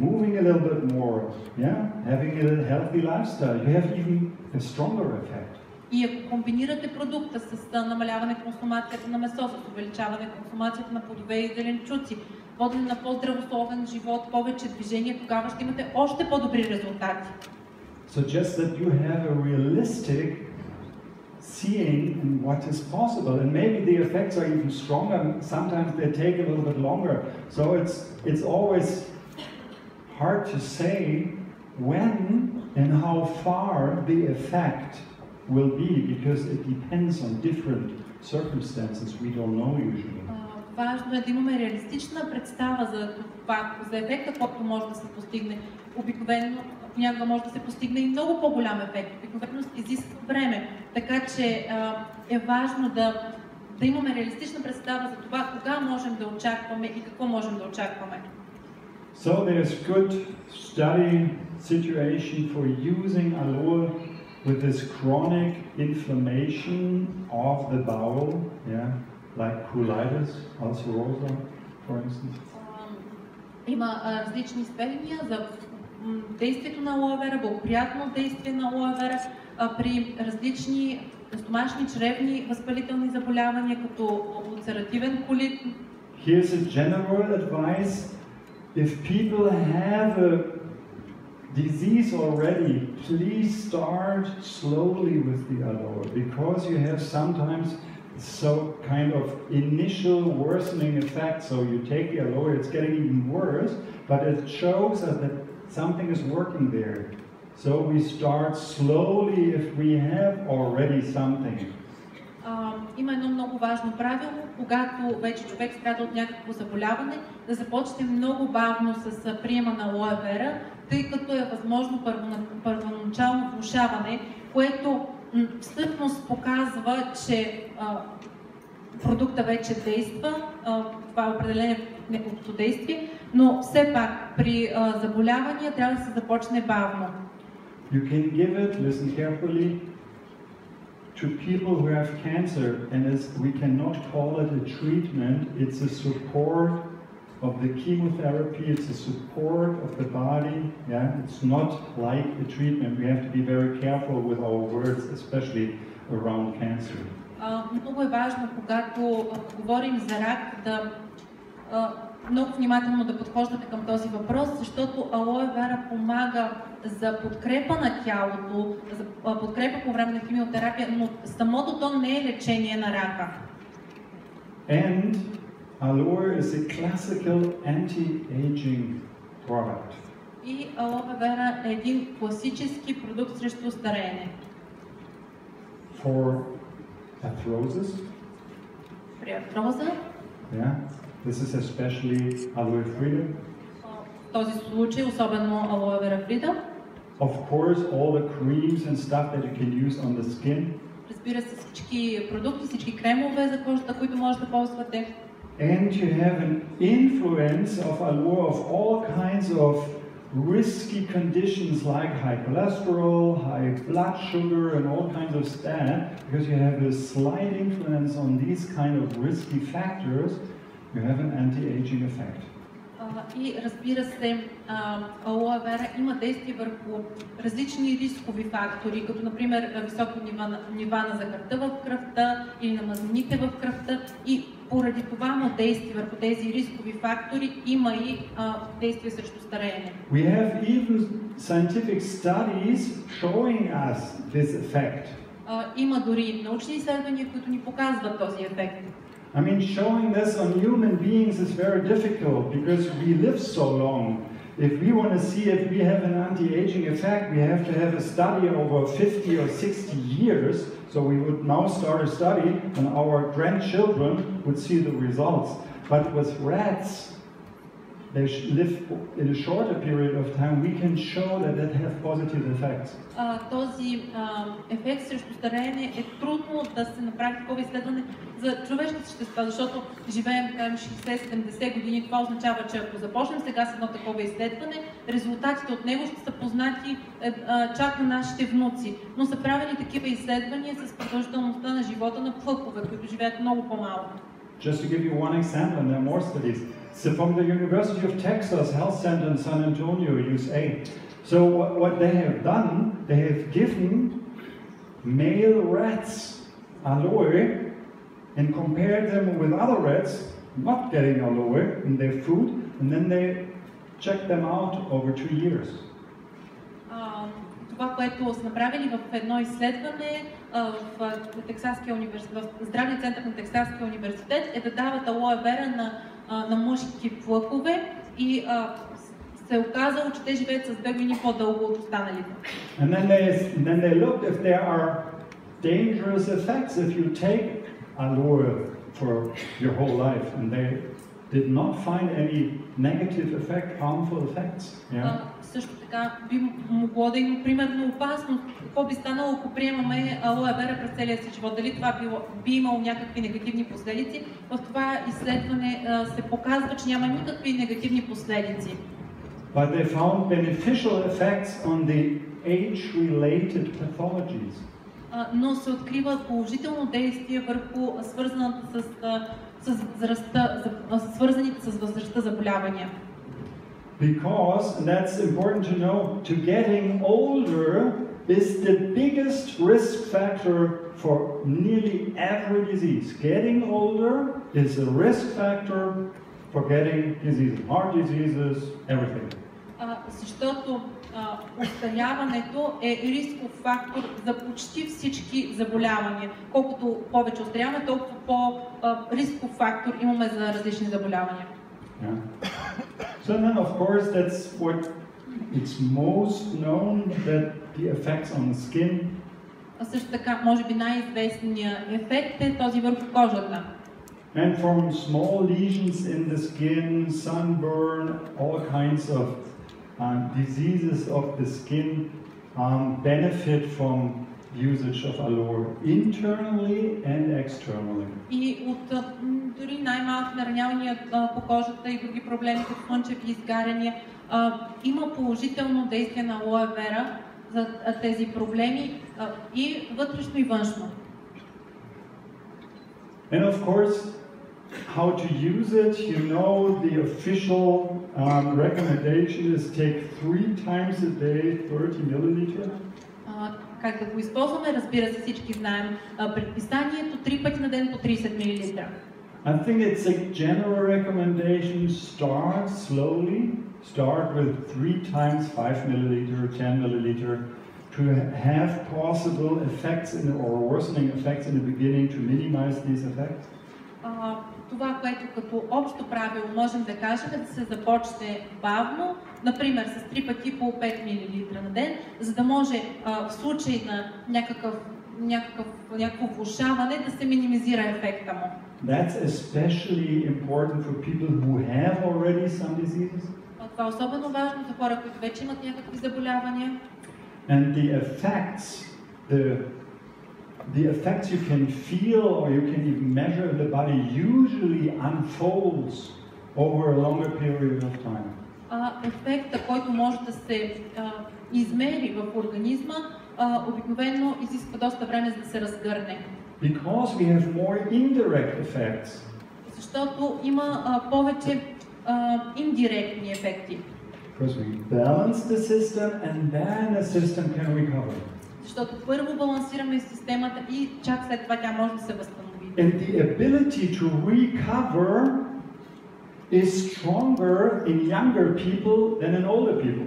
[SPEAKER 1] moving a little bit more, yeah, having a healthy lifestyle, you have even a stronger effect.
[SPEAKER 2] И ако комбинирате продукта с намаляване консумацията на месо, с увеличаване консумацията на плодове и зеленчуци, водене на по-здравословен живот, повече движение, тогава ще имате още по-добри резултати.
[SPEAKER 1] So just that you have a realistic seeing what is possible, and maybe the effects are even stronger. Sometimes they take a little bit longer. So it's always hard to say when and how far the effect will be, because it depends on different circumstances we don't know usually.
[SPEAKER 2] Важно е да имаме реалистична представа за това, за ефекта, който може да се постигне. Обикновено понякога може да се постигне и много по-голям ефект. Обикновено изисква време, така че е важно да имаме реалистична представа за това, кога можем да очакваме и какво можем да очакваме.
[SPEAKER 1] So there's good study situation for using aloe with this chronic inflammation of the bowel, yeah, like colitis, ulcerosa, for instance.
[SPEAKER 2] Има различни сведения за действието на Aloe Vera, благоприятно действие на Aloe Vera при различни стомашни, чревни възпалителни заболявания, като улцеративен колит.
[SPEAKER 1] Here's a general advice. If people have a disease already, please start slowly with the aloe, because you have sometimes so kind of initial worsening effect. So you take the aloe, it's getting even worse, but it shows us that something is working there. So we start slowly if we have already something.
[SPEAKER 2] Има едно много важно правило, когато вече човек страда от някакво заболяване, да започне много бавно с приема на Aloe Vera, тъй като е възможно първоначално влошаване, което всъщност показва, че продукта вече действа, това е определено неговото действие, но все пак при заболявания трябва да се започне бавно.
[SPEAKER 1] You can give it, listen carefully, to people who have cancer, and as we cannot call it a treatment, it's a support of the chemotherapy, it's a support of the body, yeah? It's not like a treatment. We have to be very careful with our words, especially around cancer.
[SPEAKER 2] Много е важно, когато говорим за рак, да много внимателно да подхождате към този въпрос, защото Aloe Vera помага за подкрепа на тялото, за подкрепа по време на химиотерапия, но самото то не е лечение на рака.
[SPEAKER 1] And aloe is a classical anti-aging product.
[SPEAKER 2] И Aloe Vera е един класически продукт срещу стареене.
[SPEAKER 1] For arthrosis.
[SPEAKER 2] При артроза.
[SPEAKER 1] Yeah. This is especially aloe frida.
[SPEAKER 2] В този случай особено Aloe Vera Frida.
[SPEAKER 1] Of course, all the creams and stuff that you can use on the skin.
[SPEAKER 2] Разбира се, всички продукти, всички кремове за кожата, които може да ползвате.
[SPEAKER 1] And you have an influence of aloe of all kinds of risky conditions like high cholesterol, high blood sugar, and all kinds of that, because you have a slight influence on these kind of risky factors. You have an anti-aging effect.
[SPEAKER 2] И разбира се, Aloe Vera има действие върху различни рискови фактори, като например високи нива на захарта в кръвта или на мазнините в кръвта, и поради това му действие върху тези рискови фактори има и действие срещу стареене.
[SPEAKER 1] We have even scientific studies showing us this effect.
[SPEAKER 2] Има дори научни изследвания, които ни показват този ефект.
[SPEAKER 1] I mean, showing this on human beings is very difficult because we live so long. If we want to see if we have an anti-aging effect, we have to have a study over 50 or 60 years. So we would now start a study and our grandchildren would see the results. But with rats, they live in a shorter period of time. We can show that that has positive effects.
[SPEAKER 2] Този ефект срещу стареене е трудно да се направи такова изследване за човешки същества, защото живеем 60-70 години. Това означава, че ако започнем сега с едно такова изследване, резултатите от него ще са познати чак на нашите внуци. Но са правени такива изследвания с продължителността на живота на плъхове, които живеят много по-малко.
[SPEAKER 1] Just to give you one example, and there are more studies. So from the University of Texas Health Center in San Antonio, USA. So what they have done, they have given male rats aloe and compared them with other rats not getting aloe in their food, and then they checked them out over 2 years.
[SPEAKER 2] това, което са направили в едно изследване в здравния център на Тексаския университет, е да дават Алоe Vera на мъжки плъхове и се е оказало, че те живеят с 2 години по-дълго от останалите.
[SPEAKER 1] And then they looked if there are dangerous effects if you take Aloe for your whole life, and they did not find any negative effect, harmful effects. Yeah.
[SPEAKER 2] Също така би могло да има примерно опасност. Какво би станало, ако приемаме Алоe Vera през целия си живот? Дали това би имало някакви негативни последици? В това изследване се показва, че няма никакви негативни последици.
[SPEAKER 1] But they found beneficial effects on the age-related pathologies.
[SPEAKER 2] Но се открива положително действие върху свързаните с възрастта заболявания.
[SPEAKER 1] Because, and that's important to know, to getting older is the biggest risk factor for nearly every disease. Getting older is a risk factor for getting diseases, heart diseases, everything.
[SPEAKER 2] Защото остаряването е рисков фактор за почти всички заболявания. Колкото повече остаряваме, толкова по-рисков фактор имаме за различни заболявания.
[SPEAKER 1] Yeah. So then, of course, that's what it's most known, that the effects on the skin.
[SPEAKER 2] Също така, може би най-известният ефект е този върху кожата.
[SPEAKER 1] And from small lesions in the skin, sunburn, all kinds of diseases of the skin benefit from usage of Aloe internally and externally.
[SPEAKER 2] И от дори най-малки наранявания по кожата и други проблеми, като слънчеви изгаряния, има положително действие на Aloe Vera за тези проблеми и вътрешно и външно.
[SPEAKER 1] And of course, how to use it, you know, the official recommendation is take 3 times a day 30 milliliter.
[SPEAKER 2] Как да го използваме, разбира се, всички знаем предписанието 3 пъти на ден по 30 мл.
[SPEAKER 1] I think it's a general recommendation, start slowly, start with 3 times 5 milliliter, 10 milliliter, to have possible effects or worsening effects in the beginning to minimize these effects.
[SPEAKER 2] Това, което като общо правило можем да кажем, е да се започне бавно, например с 3 пъти по 5 мл на ден, за да може в случай на някакво влошаване да се минимизира ефекта му.
[SPEAKER 1] That's especially important for people who have already some diseases.
[SPEAKER 2] Това е особено важно за хора, които вече имат някакви заболявания.
[SPEAKER 1] And the effects you can feel or you can even measure in the body usually unfolds over a longer period of time.
[SPEAKER 2] Ефекта, който може да се измери в организма, обикновено изисква доста време за да се разгърне.
[SPEAKER 1] Because we have more indirect effects.
[SPEAKER 2] Защото има повече индиректни ефекти.
[SPEAKER 1] Because we balance the system and then the system can recover.
[SPEAKER 2] Защото първо балансираме системата и чак след това тя може да се възстанови.
[SPEAKER 1] And the ability to recover is stronger in younger people than in older people.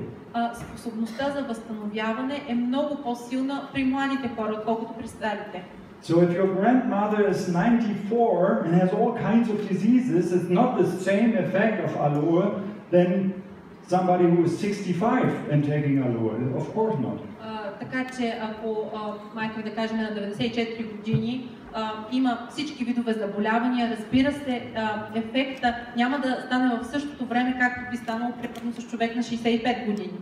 [SPEAKER 2] Способността за възстановяване е много по-силна при младите хора, отколкото при старите.
[SPEAKER 1] So if your grandmother is 94 and has all kinds of diseases, it's not the same effect of Aloe than somebody who is 65 and taking Aloe. Of course not.
[SPEAKER 2] Така че ако майка ви, да кажем, на 94 години има всички видове заболявания, разбира се, ефекта няма да стане в същото време, както би станало примерно с човек на 65 години.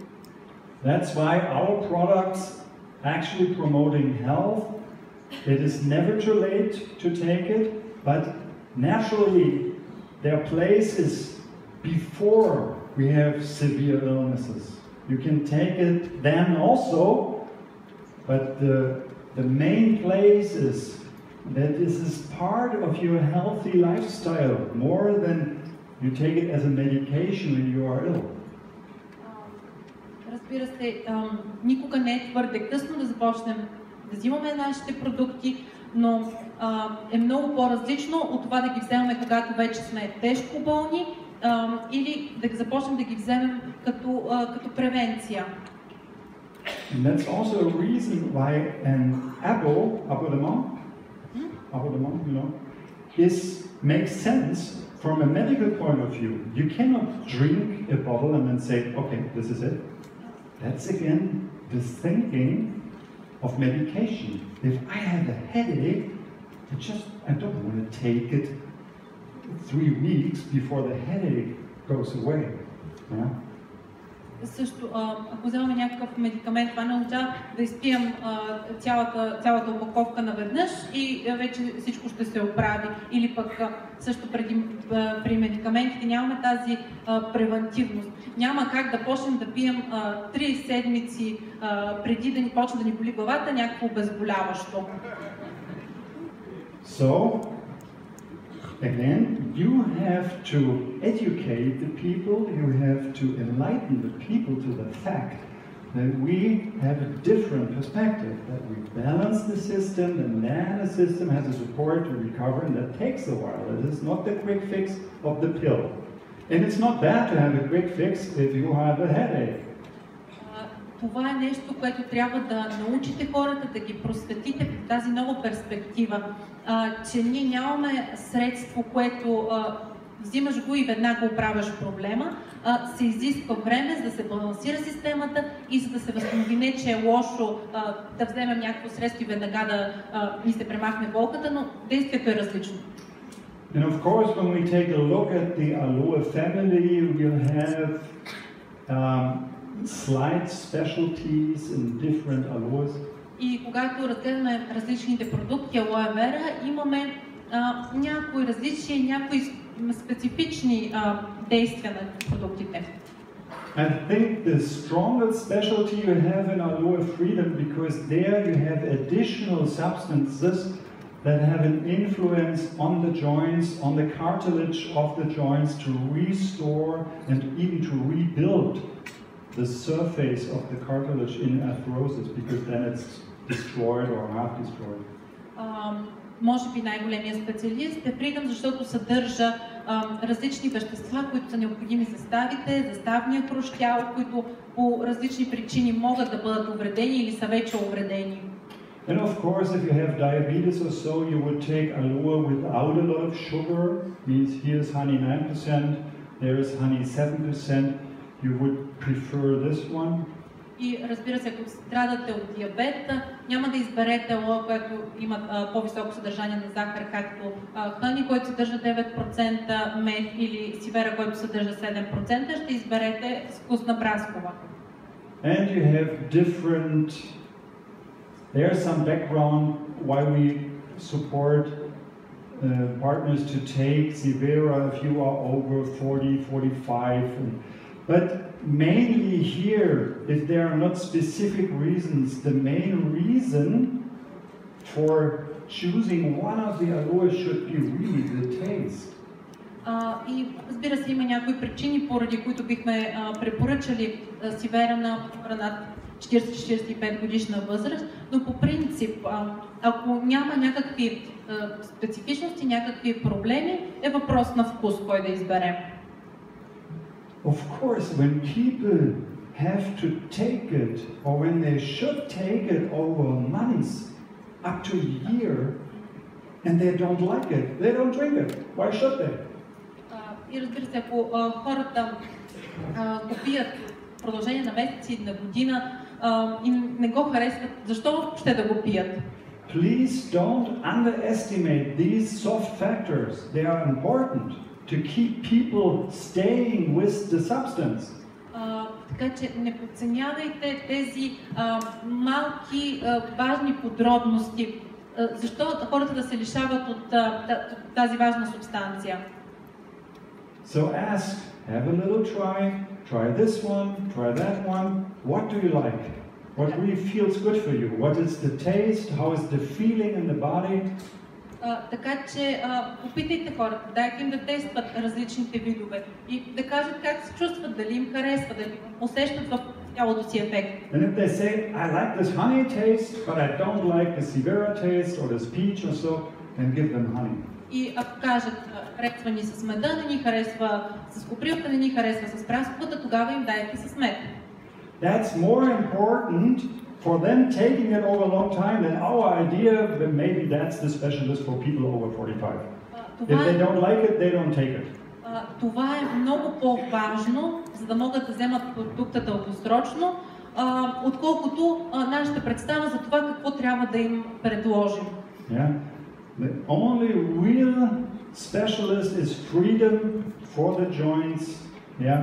[SPEAKER 1] That's why our products actually promoting health. It is never too late to take it, but naturally their place is before we have severe illnesses. You can take it then also, but the main place is that this is part of your healthy lifestyle, more than you take it as a medication when you are ill.
[SPEAKER 2] Разбира се, никога не е твърде късно да започнем да взимаме нашите продукти, но е много по-различно от това да ги вземем, когато вече сме тежко болни, или да започнем да ги вземем като превенция.
[SPEAKER 1] And that's also a reason why an abonnement, you know, makes sense from a medical point of view. You cannot drink a bottle and then say, okay, this is it. That's again the thinking of medication. If I have a headache, I don't want to take it 3 weeks before the headache goes away. Yeah?
[SPEAKER 2] Също, ако вземаме някакъв медикамент, това не означава да изпием цялата опаковка наведнъж и вече всичко ще се оправи. Или пък също при медикаментите нямаме тази превентивност. Няма как да почнем да пием 3 седмици преди да ни почне да ни боли главата някакво обезболяващо.
[SPEAKER 1] So, again, you have to educate the people, you have to enlighten the people to the fact that we have a different perspective, that we balance the system, and then the system has a support to recover, and that takes a while. It is not the quick fix of the pill. And it's not bad to have a quick fix if you have a headache.
[SPEAKER 2] Това е нещо, което трябва да научите хората, да ги просветите в тази нова перспектива, че ние нямаме средство, което взимаш го и веднага оправяш проблема, се изисква време, за да се балансира системата и за да се възстанови. Не, че е лошо да вземем някакво средство и веднага да ни се премахне болката, но действието е различно.
[SPEAKER 1] And of course, when we take a look at the Aloe family, we'll have slight specialties in different aloes.
[SPEAKER 2] И когато разгледаме различните продукти Aloe Vera, имаме някои различия, някои специфични действия на продуктите.
[SPEAKER 1] I think the strongest specialty you have in Aloe Freedom, because there you have additional substances that have an influence on the joints, on the cartilage of the joints to restore and even to rebuild the surface of the cartilage in arthrosis, because then it's destroyed or half destroyed.
[SPEAKER 2] Може би най-големият специалист е Freedom, защото съдържа различни вещества, които са необходими за ставите, за ставния хрущял, които по различни причини могат да бъдат увредени или са вече увредени.
[SPEAKER 1] And of course, if you have diabetes or so, you would take Aloe without a lot of sugar. Means here's honey 9%, there is honey 7%. You would prefer this one.
[SPEAKER 2] И разбира се, ако страдате от диабет, няма да изберете Aloe, което има по-високо съдържание на захар, както Honey, който съдържа 9% мед, или Vera, който съдържа 7%, ще изберете вкусна браскова.
[SPEAKER 1] And you have different. There's some background why we support partners to take Vera if you are over 40, 45. But mainly here, if there are not specific reasons, the main reason for choosing one of the aloe should be really the taste.
[SPEAKER 2] И разбира се, има някои причини, поради които бихме препоръчали Vera на над 40-45 годишна възраст, но по принцип, ако няма някакви специфичности, някакви проблеми, е въпрос на вкус, кой да изберем.
[SPEAKER 1] Of course, when people have to take it, or when they should take it over months, up to a year, and they don't like it, they don't drink it. Why should they?
[SPEAKER 2] И разбира се, ако хората го пият в продължение на месеци, на година и не го харесват, защо ще да го пият?
[SPEAKER 1] Please don't underestimate these soft factors. They are important to keep people staying with the substance.
[SPEAKER 2] Така че не подценявайте тези малки важни подробности. Защо хората да се лишават от тази важна субстанция?
[SPEAKER 1] So ask, have a little try this one, try that one. What do you like? What really feels good for you? What is the taste? How is the feeling in the body?
[SPEAKER 2] Така че опитайте хората, дайте им да тестват различните видове и да кажат как се чувстват, дали им харесва, дали усещат в цялото си ефект.
[SPEAKER 1] And if they say, I like this honey taste, but I don't like the Vera taste or this peach or so, then give them honey.
[SPEAKER 2] И ако кажат, харесва ни с меда, не ни харесва с коприлка, не ни харесва с прасковата, тогава им дайте с мед.
[SPEAKER 1] That's more important for them taking it over a long time, then our idea, then maybe that's the specialist for people over 45. If they don't like it, they don't take it.
[SPEAKER 2] Това е много по-важно, за да могат да вземат продукта дългосрочно, отколкото нашата представа за това какво трябва да им предложим.
[SPEAKER 1] Yeah. The only real specialist is freedom for the joints, yeah,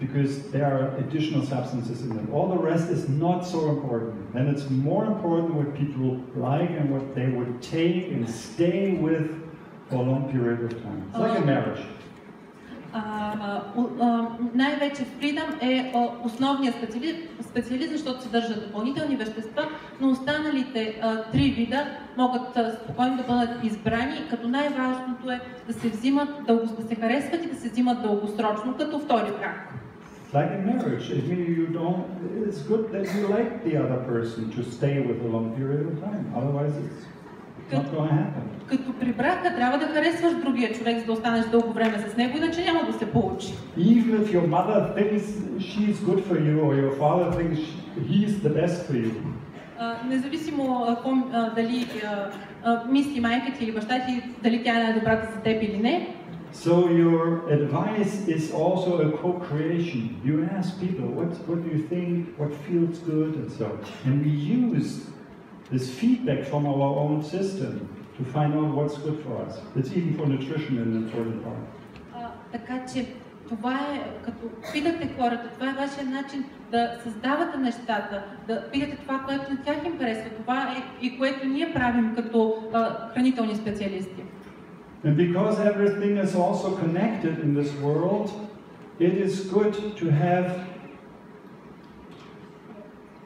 [SPEAKER 1] because there are additional substances in them. All the rest is not so important. And it's more important what people like and what they would take and stay with for a long period of time. It's like a marriage.
[SPEAKER 2] Най-вече Freedom е основният специалист, защото съдържа допълнителни вещества, но останалите три вида могат спокойно да бъдат избрани, като най-важното е да се взимат, да се харесват и да се взимат дългосрочно, като втори брак.
[SPEAKER 1] Like in marriage, I mean, it's good that you like the other person to stay with a long period of time, otherwise it's not going to happen.
[SPEAKER 2] Като при брака трябва да харесваш другия човек, за да останеш дълго време с него, иначе няма да се получи.
[SPEAKER 1] Even if your mother thinks she's good for you or your father thinks he's the best for you.
[SPEAKER 2] Независимо дали мисли майка ти или баща ти, дали тя е най-добрата за теб или не.
[SPEAKER 1] So your advice is also a co-creation. You ask people, what do you think, what feels good, and so. And we use this feedback from our own system to find out what's good for us. It's even for nutrition an important part.
[SPEAKER 2] Така че това е, като питате хората, това е вашия начин да създавате нещата, да питате това, което на тях им харесва. Това е и което ние правим като хранителни специалисти.
[SPEAKER 1] And because everything is also connected in this world, it is good to have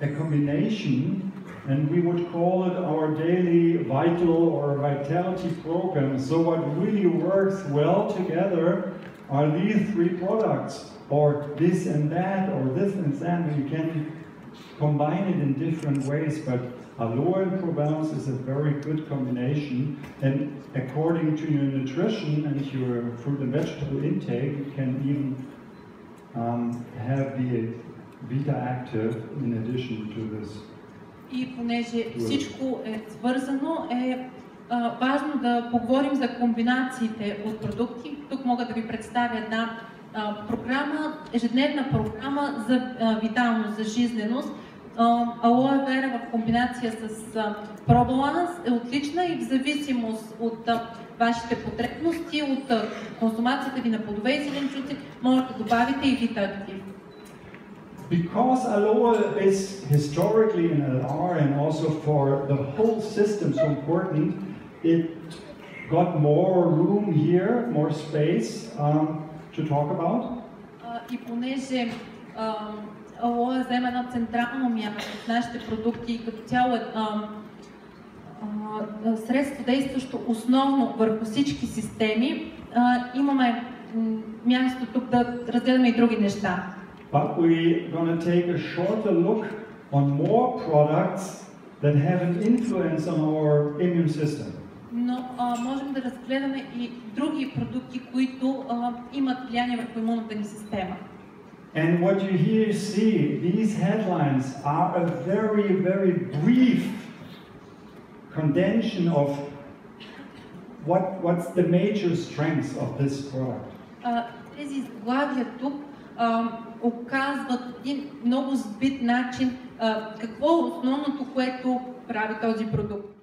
[SPEAKER 1] a combination, and we would call it our daily vital or vitality program. So what really works well together are these three products, or this and that, or this and that. You can combine it in different ways, but Aloe and Provence is a very good combination, and according to your nutrition and your fruit and vegetable intake, you can even have the Vita Active in addition to this.
[SPEAKER 2] И понеже всичко е свързано, е важно да поговорим за комбинациите от продукти. Тук мога да ви представя една програма, ежедневна програма за виталност, за жизненост. Aloe Vera в комбинация с пробаланс е отлична и в зависимост от вашите потребности, от консумацията ви на плодове и зеленчуци, може да добавите и Vita Active.
[SPEAKER 1] Because Aloe is historically in LR and also for the whole system so important, it got more room here, more space to talk about.
[SPEAKER 2] И понеже Aloe взема едно централно място в нашите продукти и като цяло е средство действащо основно върху всички системи, имаме място тук да разгледаме и други неща.
[SPEAKER 1] But we're going to take a shorter look on more products that have an influence on our immune system.
[SPEAKER 2] Но можем да разгледаме и други продукти, които имат влияние върху имунната ни система.
[SPEAKER 1] And what you here see, these headlines are a very, very brief condensation of what's the major strengths of this product.
[SPEAKER 2] Тези изглавия тук оказват един много сбит начин какво е основното, което прави този продукт.